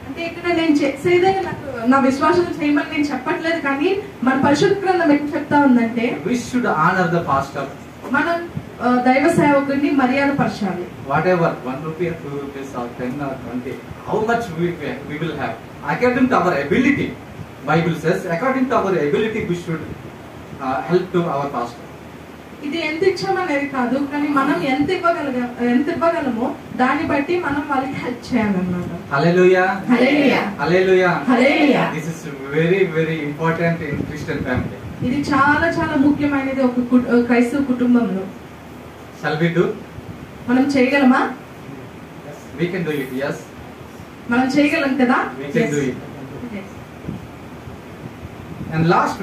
అంటే ఇక్కడ నేను చేసేదే నా విశ్వాసం చేయమని నేను చెప్పట్లేదు కానీ మన పరిశుద్ధ గ్రంథం ఏం చెప్తా ఉందంటే we should honor the pastor. మనం దైవ సేవకుడిని మర్యాద పరచాలి. Whatever, 1 rupee or 2 rupees or 10 or 20, how much we will have according to our ability. Bible says according to our ability we should help to our pastor. ఇది ఎంత ఇచ్చామనేది కాదు కానీ మనం ఎంత ఇవ్వగలమో దాన్ని బట్టి మనం వాళ్ళకి హెల్ప్ చేయాలన్నమాట. Hallelujah. Hallelujah. Hallelujah. Hallelujah. This is very important in Christian family. ఇది చాలా ముఖ్యమైనది ఒక క్రైస్తవ కుటుంబంలో. Shall we do? మనం చేయగలమా? We can do it. Yes. మనం చేయగలం కదా? We can do it. And last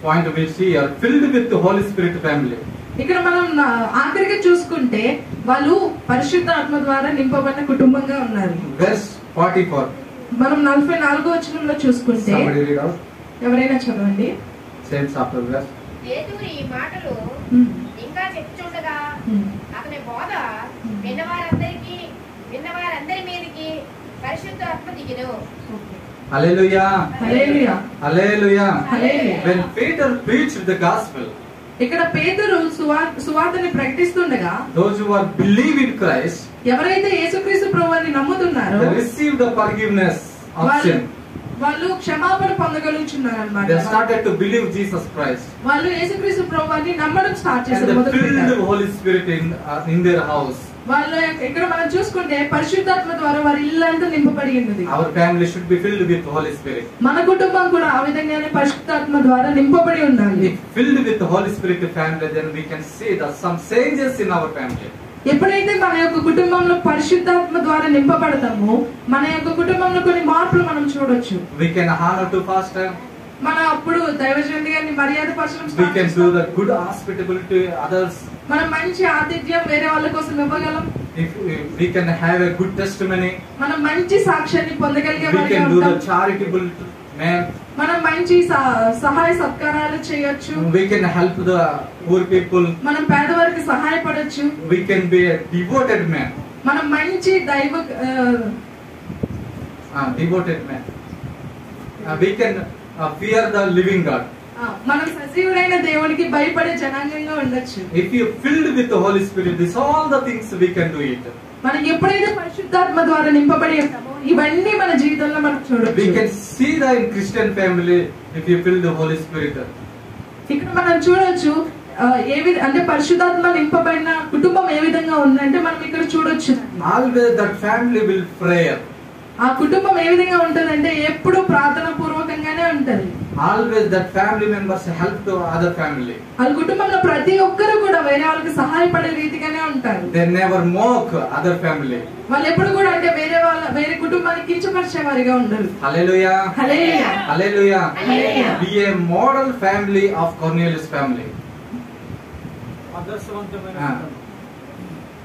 point we'll see are filled with the Holy Spirit family. ఇక్కడ మనం ఆఖరిగా చూసుకుంటే వాళ్ళు పరిశుద్ధ ఆత్మ ద్వారా నింపబడిన కుటుంబంగా ఉన్నారు. Verse 44. మనం 44వ వచనంలో చూసుకుంటే Somebody read out. ఎవరైనా చదవండి. Same chapter verse. పేతురు ఈ మాటలు ఉమ్, ఇంకా చెప్పుచుండగా ఉమ్. అతని బోధ విన్నవారందరి మీదకి పరిశుద్ధ ఆత్మ దిగెను. Hallelujah. Hallelujah. Hallelujah. Hallelujah. When Peter preached the gospel, ఇక్కడ పేతురు సువార్తని ప్రకటిస్తుండగా those who are believe in Christ, ఎవరైతే యేసుక్రీస్తు ప్రభువుని నమ్ముతున్నారో they receive the forgiveness of sin. వాళ్ళు క్షమాపణ పొందగలుగుతున్నారు They అన్నమాట. started to believe Jesus Christ. వాళ్ళు యేసుక్రీస్తు ప్రభువుని నమ్మడం స్టార్ట్ And చేశారు, they మొదలు filled పెట్టారు. the Holy Spirit in their house. వాళ్ళు ఇక్కడ మనం చూసుకుంటే పరిశుద్ధాత్మ ద్వారా వారి ఇల్లంతా నింపబడి ఉన్నది. Our family should be filled with the Holy Spirit. మన కుటుంబం కూడా ఆ విధంగానే పరిశుద్ధాత్మ ద్వారా నింపబడి ఉండాలి. If filled with the Holy Spirit family, then we can see that some changes in our family. ఎప్పుడైతే మన యొక్క కుటుంబంలో పరిశుద్ధాత్మ ద్వారా నింపబడతామో మన యొక్క కుటుంబంలో కొన్ని మార్పులు మనం చూడొచ్చు. We can honor to pastor. మన అప్పుడు దైవజనుడి గారిని మర్యాద పరచడం We స్టార్ట్ can do చేస్తాం. the good hospitality to others. మనం మంచి ఆతిథ్యం వేరే వాళ్ళ కోసం ఇవ్వగలం. If we can have a good testimony, మనం మంచి సాక్ష్యాన్ని పొందగలిగే we వారిగా can do the ఉంటాం. charitable man. మనం మంచి సహాయ సత్కారాలు చేయొచ్చు. We can help the poor people. మనం పేదవారికి సహాయపడొచ్చు. We can be a devoted man. మనం మంచి Devoted man. We can fear the living God. మనం సజీవుడైన దేవునికి భయపడే జనాంగంగా ఉండొచ్చు. If you filled with the Holy Spirit, this all the things we can do it. మనం ఎప్పుడైతే పరిశుద్ధాత్మ ద్వారా నింపబడి ఉంటామో ఇవన్నీ మన జీవితంలో మనం We చూడొచ్చు. can see that in Christian family if you fill the Holy Spirit. ఇక్కడ మనం చూడొచ్చు అంటే పరిశుద్ధాత్మ నింపబడిన కుటుంబం ఏ విధంగా ఉందంటే మనం ఇక్కడ చూడొచ్చు. Always that family will pray. ఆ కుటుంబం ఏ విధంగా ఉంటదంటే ఎప్పుడు ప్రార్థన పూర్వకంగానే ఉంటది. Always that family members help to other family. వాళ్ళ కుటుంబంలో ప్రతి ఒక్కరు కూడా వేరే వాళ్ళకి సహాయపడే రీతిగానే ఉంటారు. They never mock other family. వాళ్ళు ఎప్పుడు కూడా అంటే వేరే కుటుంబాన్ని కించపరిచే వారిగా ఉండరు. Hallelujah. Hallelujah. Hallelujah. Hallelujah. Be a model family of Cornelius family. ఆదర్శవంతమైన Ah. కుటుంబం.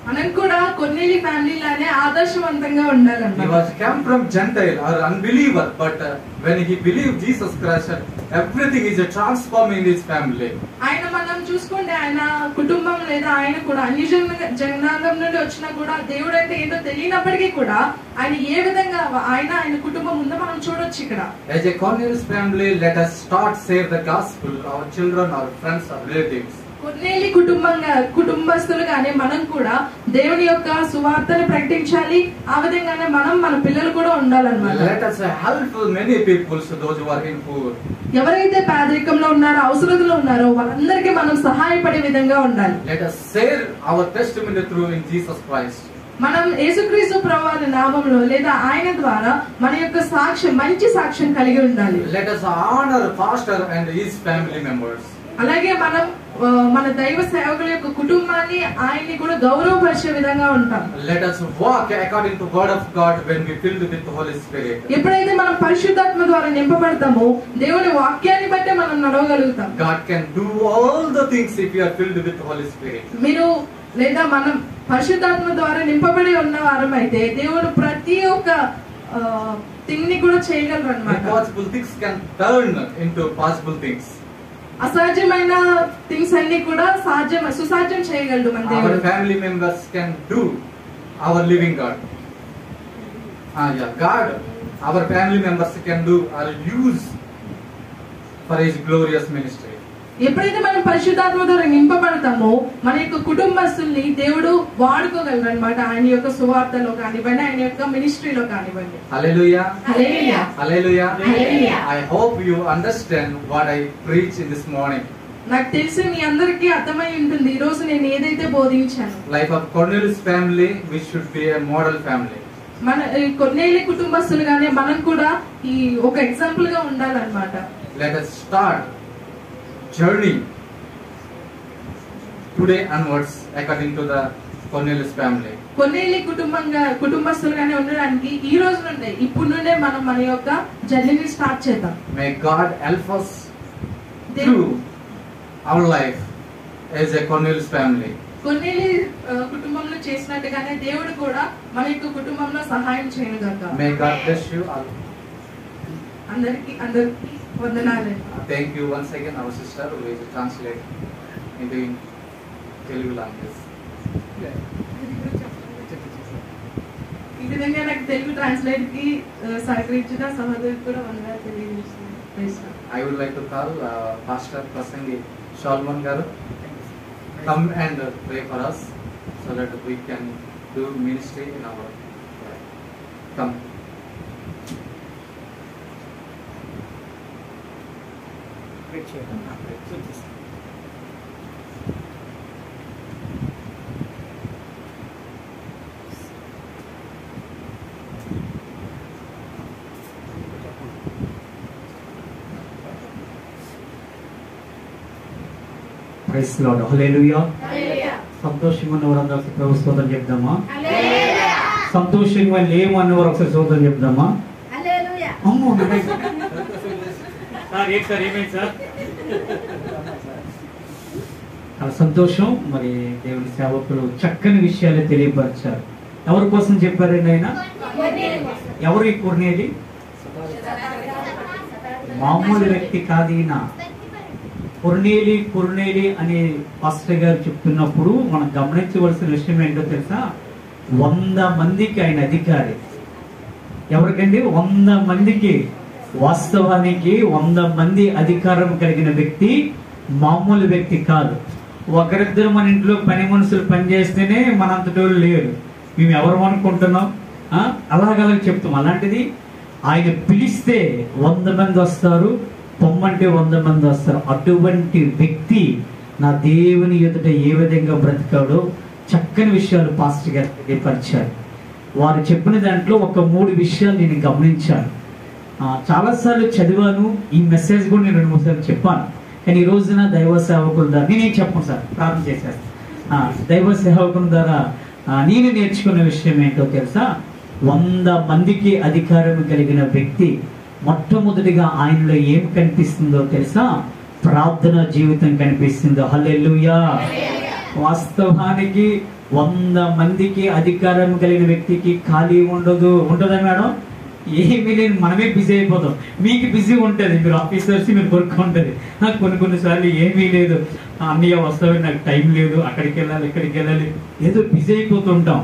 మనం కూడా కొన్నేలి ఫ్యామిలీ లానే ఆదర్శవంతంగా He ఉండాలన్నమాట. was come from Gentile or unbeliever, but when he believed Jesus Christ, everything is transformed in his family. ఆయన మనం చూసుకుంటే ఆయన కుటుంబం లేదా ఆయన కూడా అన్ని జనాంగం నుండి వచ్చినా కూడా దేవుడు అంటే ఏంటో తెలియనప్పటికీ కూడా ఆయన ఏ విధంగా ఆయన కుటుంబం ఉందో మనం చూడొచ్చు ఇక్కడ. As a Cornelius family, let us start share the gospel, our children, our friends, our relatives. కొన్నేలి కుటుంబస్తులుగానే మనం కూడా దేవుని యొక్క సువార్తను ప్రకటించాలి. ఆ విధంగానే మన పిల్లలు కూడా ఉండాలన్నమాట. Let us help many people, so those who are in poor. ఎవరైతే పేదరికంలో ఉన్నారో అవసరతలో ఉన్నారో వాళ్ళందరికీ మనం సహాయపడే విధంగా ఉండాలి. Let us share our testimony through in Jesus Christ. మనం యేసుక్రీస్తు ప్రభువారి నామములో లేదా ఆయన ద్వారా మన యొక్క సాక్ష్యం మంచి సాక్ష్యం కలిగి ఉండాలి. Let us honor pastor and his family members. అలాగే మనం మన దైవ సేవకుల యొక్క కుటుంబాన్ని ఆయన్ని కూడా గౌరవపరిచే విధంగా ఉంటాం. Let us walk according to word of God when we filled with the Holy Spirit. ఎప్పుడైతే మనం పరిశుద్ధాత్మ ద్వారా నింపబడతామో దేవుని వాక్యాన్ని బట్టి మనం నడవగలుగుతాం. God can do all the things if you are filled with the Holy Spirit. మీరు లేదా మనం పరిశుద్ధాత్మ ద్వారా నింపబడి ఉన్న వారం అయితే దేవుడు ప్రతి ఒక్క థింగ్ ని కూడా చేయగలరు అన్నమాట. Impossible things can turn into possible things. అసాధ్యమైన థింగ్స్ అన్ని కూడా సుసాధ్యం చేయగలడు మన Our దేవుడు. family members can do our living God. God, our family members can do or use for His glorious ministry. ఎప్పుడైతే మనం పరిశుద్ధాత్మ ద్వారా నింపబడతామో మన యొక్క కుటుంబస్తుల్ని దేవుడు వాడుకోగలరు అన్నమాట. ఆయన యొక్క సువార్తలో కానివ్వండి, ఆయన యొక్క మినిస్ట్రీలో కానివ్వండి. Hallelujah. Hallelujah. Hallelujah. Hallelujah. I hope you understand what I preach in this morning. నాకు తెలిసి మీ అందరికీ అర్థమై ఉంటుంది ఈ రోజు నేను ఏదైతే బోధించాను. Life of Cornelius family, we should be a model family. మన కొన్నేళ్ళ కుటుంబస్తులుగానే మనం కూడా ఈ ఒక ఎగ్జాంపుల్ గా ఉండాలన్నమాట. Let us start journey today onwards according to the Cornelius family. కొన్నేళ్ళ కుటుంబస్తులుగానే ఉండడానికి ఈ రోజు నుండే ఇప్పుడు నుండే మనం మన యొక్క జర్నీని స్టార్ట్ చేద్దాం. May God help us through our life as a Cornelius family. కొన్నేళ్ళ కుటుంబంలో చేసినట్టుగానే దేవుడు కూడా మన యొక్క కుటుంబంలో సహాయం చేయను గాక. May God bless you all. అందరికి వందనాలు. Thank you once again, our sister who will translate into Telugu language. ఈ విధంగా నాకు తెలుగు ట్రాన్స్లేట్ కి సహకరించిన సహోదరులకు కూడా వందనాలు తెలియజేస్తున్నాను. I would like to call Pastor Prasangi Solomon Garu. Come and pray for us so that we can do ministry in our life. Come. Praise Lord. Hallelujah. సంతోషంగా ఉన్నవారందరూ ప్రభు స్తోత్రం చెప్దామా? సంతోషంగా లేమన్నవారు ఒకసారి స్తోత్రం చెప్దామా? అమ్మో సార్ ఏంటి సార్, ఏమైంది సార్? చాలా సంతోషం. మరి దేవుని సేవకులు చక్కని విషయాలు తెలియపరిచారు. ఎవరి కోసం చెప్పారండి ఆయన? ఎవరు ఈ కొర్నేలి? మామూలు వ్యక్తి కాదు ఈయన. కొర్నేలి అనే పాస్టర్ గారు చెప్తున్నప్పుడు మనం గమనించవలసిన విషయం ఏంటో తెలుసా? 100 మందికి ఆయన అధికారి. ఎవరికండి? 100 మందికి. వాస్తవానికి 100 మంది అధికారం కలిగిన వ్యక్తి మామూలు వ్యక్తి కాదు. ఒకరిద్దరు మన ఇంట్లో పని మనుషులు పనిచేస్తేనే మనంతటోళ్ళు లేరు. మేము ఎవరు అనుకుంటున్నాం? అలాగలా చెప్తాం. అలాంటిది ఆయన పిలిస్తే 100 మంది వస్తారు, పొమ్మంటే 100 మంది వస్తారు. అటువంటి వ్యక్తి నా దేవుని ఎదుట ఏ విధంగా బ్రతికాడో చక్కని విషయాలు పాస్టర్ గారు తెలియపరిచారు. వారు చెప్పిన దాంట్లో ఒక 3 విషయాలు నేను గమనించాను. చాలాసార్లు చదివాను. ఈ మెసేజ్ కూడా నేను 2-3 సార్లు చెప్పాను. కానీ ఈ రోజున దైవ సేవకుల ద్వారా నేనేం చెప్పను సార్, ప్రార్థన చేశాను. దైవ సేవకుల ద్వారా నేను నేర్చుకున్న విషయం ఏంటో తెలుసా? 100 మందికి అధికారం కలిగిన వ్యక్తి మొట్టమొదటిగా ఆయనలో ఏం కనిపిస్తుందో తెలుసా? ప్రార్థన జీవితం కనిపిస్తుందో. హల్లెలూయా. వాస్తవానికి 100 మందికి అధికారం కలిగిన వ్యక్తికి ఖాళీ ఉంటుందా మేడం? ఏమీ లేదు, మనమే బిజీ అయిపోతాం. మీకు బిజీ ఉంటుంది, మీరు ఆఫీసర్స్ మీరు వర్క్ ఉంటుంది. నాకు కొన్నిసార్లు ఏమీ లేదు, అన్నయ్య వస్తావే, నాకు టైం లేదు, అక్కడికి వెళ్ళాలి ఇక్కడికి వెళ్ళాలి, ఏదో బిజీ అయిపోతుంటాం.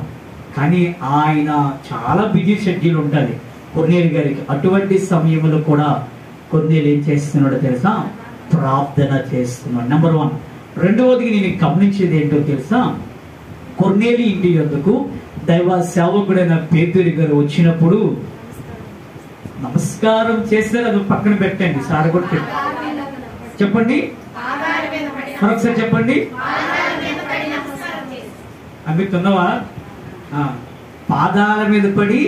కానీ ఆయన చాలా బిజీ షెడ్యూల్ ఉంటుంది కొర్నేలి గారికి. అటువంటి సమయంలో కూడా కొర్నేలి ఏం చేస్తున్నాడో తెలుసా? ప్రార్థన చేస్తున్నాడు. నెంబర్ 1. రెండవది నేను గమనించేది ఏంటో తెలుసా? కొర్నేలి ఇంటి యొద్దకు దైవ సేవకుడైన పేతురు గారు వచ్చినప్పుడు నమస్కారం చేశారు. అది పక్కన పెట్టండి, సార్ కూడా చెప్పండి, మరొకసారి చెప్పండి. అమ్మితున్నావా? పాదాల మీద పడి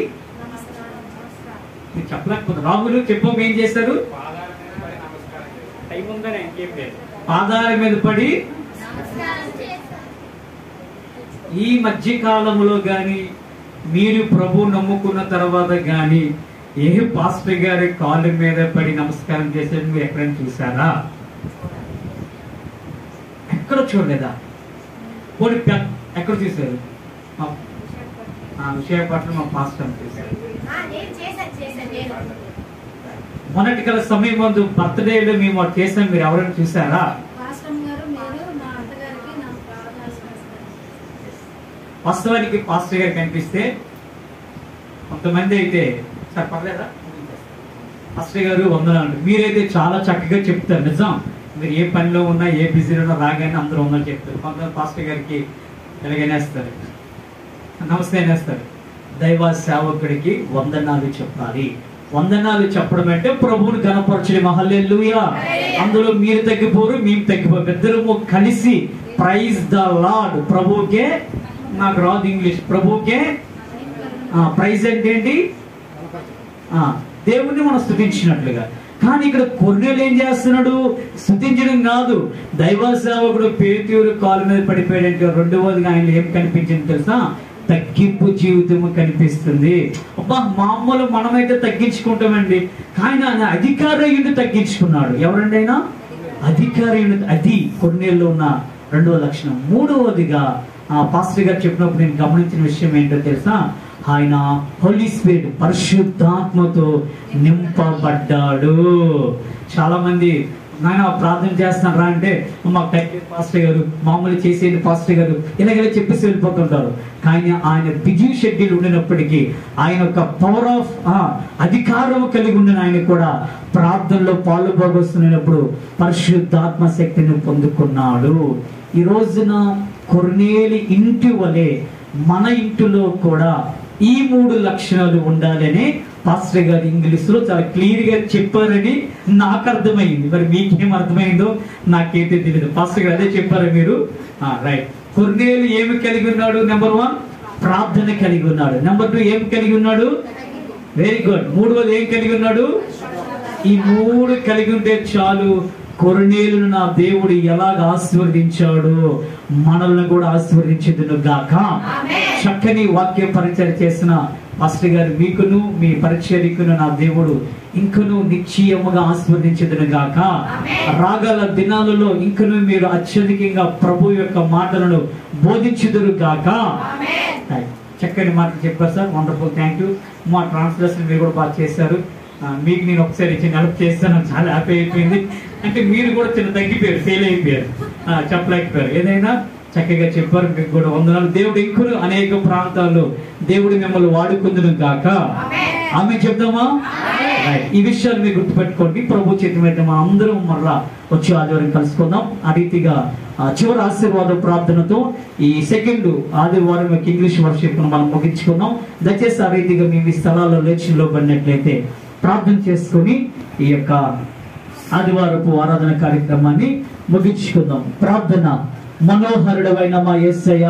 చెప్పలేకపోతే రాములు చెప్పు ఏం చేశారు? పాదాల మీద పడి. ఈ మధ్య కాలంలో గాని మీరు ప్రభు నమ్ముకున్న తర్వాత గాని ఏ పాస్టర్ గారి కాళ్ళ మీద పడి నమస్కారం చేసేది మీరు ఎక్కడైనా చూసారా? ఎక్కడ చూడలేదా? ఎక్కడ చూసారు? విశాఖపట్నం మా పాస్టర్ చూసారు. మొన్నటి కల సమయం ముందు బర్త్డేలో మేము చేసాం, మీరు ఎవరైనా చూసారా? వాస్తవానికి పాస్టర్ గారు కనిపిస్తే కొంతమంది అయితే సార్ పర్లేదా పాస్టర్ గారు వందనాలు, మీరైతే చాలా చక్కగా చెప్తారు. నిజం, మీరు ఏ పనిలో ఉన్నా ఏ బిజీలో ఉన్నా రాగానే అందరూ వందలు చెప్తారు. కొంతమంది పాస్టర్ గారికి ఎలాగనేస్తారు, నమస్తే అనేస్తారు. దైవ సేవకుడికి వందనాలు చెప్పాలి. వందనాలు చెప్పడం అంటే ప్రభువుని గణపరచడం. హల్లెలూయా. అందులో మీరు తగ్గిపోరు, మేము తగ్గిపోరు, ఇద్దరము కలిసి ప్రైజ్ ద లార్డ్. ప్రభువుకే, నాకు రాదు ఇంగ్లీష్, ప్రభువుకే ప్రైజ్ అంటే ఏంటి? దేవుణ్ణి మనం స్తుతించినట్లుగా. కానీ ఇక్కడ కొర్నేలి ఏం చేస్తున్నాడు? స్తుతించడం కాదు. దైవ సేవకుడు పేతురు కాలు మీద పడిపోయాడంటే రెండవదిగా ఆయన ఏం కనిపించింది తెలుసా? తగ్గింపు జీవితం కనిపిస్తుంది. అబ్బా, మామూలు మనమైతే తగ్గించుకుంటామండి, కానీ ఆయన అధికారయుడు తగ్గించుకున్నాడు. ఎవరండి ఆయన? అధికారయుడు. అది కొర్నేలిలో ఉన్న రెండవ లక్షణం. మూడవదిగా పాస్టర్ గారు చెప్పినప్పుడు నేను గమనించిన విషయం ఏంటో తెలుసా? ఆయన హోలీ స్పిరిట్ పరిశుద్ధాత్మతో నింపబడ్డాడు. చాలా మంది నాయన ప్రార్థన చేస్తున్నారా అంటే మాకు టైం పాస్టర్ గారు, మామూలు చేసేది పాస్టర్ గారు, ఇలాగ చెప్పేసి వెళ్ళిపోతుంటారు. కానీ ఆయన బిజీ షెడ్యూల్ ఉండినప్పటికీ ఆయన ఒక పవర్ ఆఫ్ అధికారం కలిగి ఉండిన ఆయన కూడా ప్రార్థనలో పాలుభాగస్తున్నప్పుడు పరిశుద్ధాత్మ శక్తిని పొందుకున్నాడు. ఈ రోజున కొర్నేలి ఇంటి వలె మన ఇంటిలో కూడా ఈ 3 లక్షణాలు ఉండాలని పాస్టర్ గారు ఇంగ్లీష్లో చాలా క్లియర్ గా చెప్పారని నాకు అర్థమైంది. మరి మీకేం అర్థమైందో నాకైతే తెలియదు. పాస్టర్ గారు అదే చెప్పారా మీరు? రైట్. కొర్నేలి ఏమి కలిగి ఉన్నాడు? నెంబర్ 1 ప్రార్థన కలిగి ఉన్నాడు. నెంబర్ 2 ఏం కలిగి ఉన్నాడు? Very good. మూడవది ఏం కలిగి ఉన్నాడు? ఈ 3 కలిగి ఉంటే చాలు. కొర్నేలును నా దేవుడు ఎలాగ ఆశీర్వదించాడు మనల్ని కూడా ఆశీర్వదించుదును గాక. చక్కని వాక్య పరిచయం చేసిన పాస్టర్ గారు మీకును మీ పరిచర్యకును నా దేవుడు ఇంకను నిశ్చయముగా ఆశీర్వదించుదును గాక. రాగల దినాలలో ఇంకను మీరు అత్యధికంగా ప్రభు యొక్క మాటలను బోధించుదురు గాక. చక్కని మాటలు చెప్పారు సార్. వండర్ఫుల్. Thank you. మా ట్రాన్స్లేషన్ మీరు కూడా బాగా చేశారు. మీకు నేను ఒకసారి హెల్ప్ చేస్తాను. చాలా హ్యాపీ అయిపోయింది. అంటే మీరు కూడా చిన్న తగ్గిపోయారు, ఫెయిల్ అయిపోయారు, చెప్పలేకపోయారు. ఏదైనా చక్కగా చెప్పారు. మీకు కూడా వందనాలు. దేవుడు ఇంకొక అనేక ప్రాంతాల్లో దేవుడు మిమ్మల్ని వాడుకుందును గాక. ఆమె చెప్దామా? ఈ విషయాలు మీరు గుర్తుపెట్టుకోండి. ప్రభు చేతి మీద మనం అందరం మరలా వచ్చే ఆదివారం కలుసుకుందాం. ఆ రీతిగా చివరి ఆశీర్వాద ప్రార్థనతో ఈ సెకండ్ ఆదివారం యొక్క ఇంగ్లీష్ వర్షిప్ మనం ముగించుకుందాం. దయచేసి ఆ రీతిగా మేము ఈ స్థలాల్లో లేచిలో పడినట్లయితే ప్రార్థన చేసుకుని ఈ యొక్క ఆదివారపు ఆరాధన కార్యక్రమాన్ని ముగించుకుందాం. ప్రార్థన. మనోహరుడవైన మా యేసయ్య,